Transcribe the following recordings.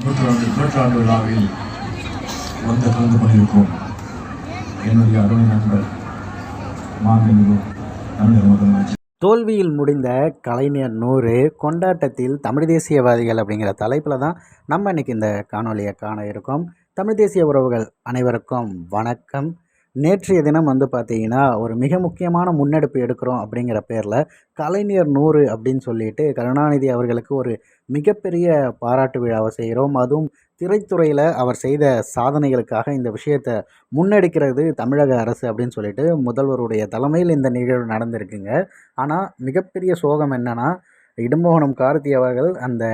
நூற்றாண்டு விழாவில் வந்து கலந்து கொண்டிருக்கும் என்னுடைய அருமை நண்பர் மாண்புமிகு தமிழர் முதலமைச்சர். தோல்வியில் முடிந்த கலைஞர் 100 கொண்டாட்டத்தில் தமிழ் தேசியவாதிகள் அப்படிங்கிற தலைப்பில் தான் நம்ம இன்றைக்கி இந்த காணொலியை காண இருக்கோம். தமிழ் தேசிய உறவுகள் அனைவருக்கும் வணக்கம். நேற்றைய தினம் பார்த்திங்கன்னா ஒரு மிக முக்கியமான முன்னெடுப்பு எடுக்கிறோம் அப்படிங்கிற பேரில் கலைஞர் 100 அப்படின்னு சொல்லிட்டு கருணாநிதி அவர்களுக்கு ஒரு மிகப்பெரிய பாராட்டு விழாவை செய்கிறோம். அதுவும் திரைத்துறையில் அவர் செய்த சாதனைகளுக்காக இந்த விஷயத்தை முன்னெடுக்கிறது தமிழக அரசு அப்படின்னு சொல்லிட்டு முதல்வருடைய தலைமையில் இந்த நிகழ்வு நடந்திருக்குங்க. ஆனால் மிகப்பெரிய சோகம் என்னென்னா, இடும்பவனம் கார்த்தி அவர்கள் அந்த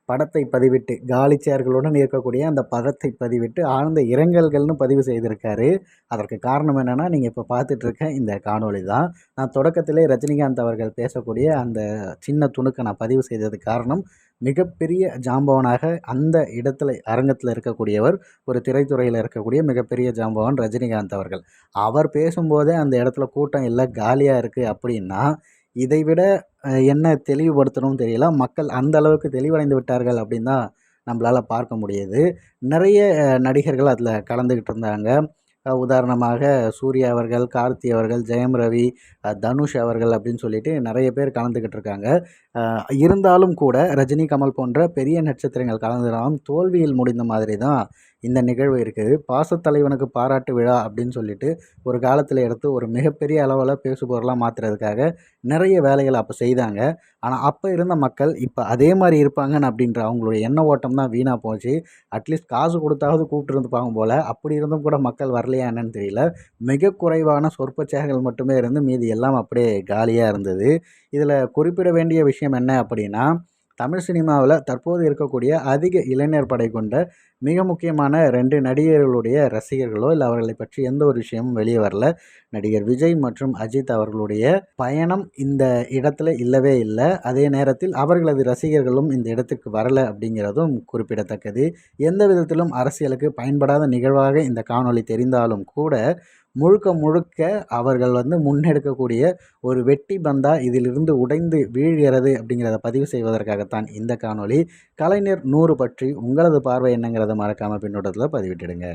படத்தை பதிவிட்டு காலி சேர்களுடன் இருக்கக்கூடிய அந்த படத்தை பதிவிட்டு ஆழ்ந்த இரங்கல்கள்னு பதிவு செய்திருக்காரு. அதற்கு காரணம் என்னென்னா, நீங்கள் இப்போ பார்த்துட்ருக்க இந்த காணொளி தான். நான் தொடக்கத்திலே ரஜினிகாந்த் அவர்கள் பேசக்கூடிய அந்த சின்ன துணுக்கை நான் பதிவு செய்ததுக்கு காரணம், மிகப்பெரிய ஜாம்பவனாக அந்த இடத்துல அரங்கத்தில் இருக்கக்கூடியவர், ஒரு திரைத்துறையில் இருக்கக்கூடிய மிகப்பெரிய ஜாம்பவன் ரஜினிகாந்த் அவர்கள். அவர் பேசும்போதே அந்த இடத்துல கூட்டம் இல்லை, காலியாக இருக்குது அப்படின்னா இதைவிட என்ன தெளிவுபடுத்தணும்னு தெரியல. மக்கள் அந்த அளவுக்கு தெளிவடைந்து விட்டார்கள் அப்படின்னு தான் நம்மளால் பார்க்க முடியுது. நிறைய நடிகர்கள் அதில் கலந்துக்கிட்டு இருந்தாங்க. உதாரணமாக சூர்யா அவர்கள், கார்த்தி அவர்கள், ஜெயம் ரவி, தனுஷ் அவர்கள் அப்படின்னு சொல்லிட்டு நிறைய பேர் கலந்துக்கிட்டு இருக்காங்க. இருந்தாலும் கூட ரஜினி, கமல் போன்ற பெரிய நட்சத்திரங்கள் கலந்துடாமல் தோல்வியில் முடிந்த மாதிரி தான் இந்த நிகழ்வு இருக்குது. பாசத்தலைவனுக்கு பாராட்டு விழா அப்படின்னு சொல்லிட்டு ஒரு காலத்தில் எடுத்து ஒரு மிகப்பெரிய அளவில் பேசுபொருளாக மாற்றுறதுக்காக நிறைய வேலைகளை அப்போ செய்தாங்க. ஆனால் அப்போ இருந்த மக்கள் இப்போ அதே மாதிரி இருப்பாங்கன்னு அப்படின்ற அவங்களுடைய எண்ண ஓட்டம் தான் வீணாக போச்சு. அட்லீஸ்ட் காசு கொடுத்தாவது கூப்பிட்டுருந்துப்பாங்க போல். அப்படி இருந்தும் கூட மக்கள் வரலையா என்னன்னு தெரியல. மிக குறைவான சொற்பச்சேர்கள் மட்டுமே இருந்து மீதி எல்லாம் அப்படியே காலியாக இருந்தது. இதில் குறிப்பிட வேண்டிய விஷயம் என்ன அப்படின்னா, தமிழ் சினிமாவில் தற்போது இருக்கக்கூடிய அதிக இளைஞர் படை கொண்ட மிக முக்கியமான 2 நடிகர்களுடைய ரசிகர்களோ இல்லை அவர்களை பற்றி எந்த ஒரு விஷயமும் வெளியே வரல. நடிகர் விஜய் மற்றும் அஜித் அவர்களுடைய பயணம் இந்த இடத்துல இல்லவே இல்லை. அதே நேரத்தில் அவர்களது ரசிகர்களும் இந்த இடத்துக்கு வரலை அப்படிங்கிறதும் குறிப்பிடத்தக்கது. எந்த விதத்திலும் அரசியலுக்கு பயன்படாத நிகழ்வாக இந்த காணொளி தெரிந்தாலும் கூட முழுக்க முழுக்க அவர்கள் முன்னெடுக்கக்கூடிய ஒரு வெட்டி பந்தா இதிலிருந்து உடைந்து வீழ்கிறது அப்படிங்கிறத பதிவு செய்வதற்காகத்தான் இந்த காணொளி. கலைஞர் 100 பற்றி உங்களது பார்வை என்னங்கிறத மறக்காமல் பின்னோட்டத்தில் பதிவிட்டுடுங்க.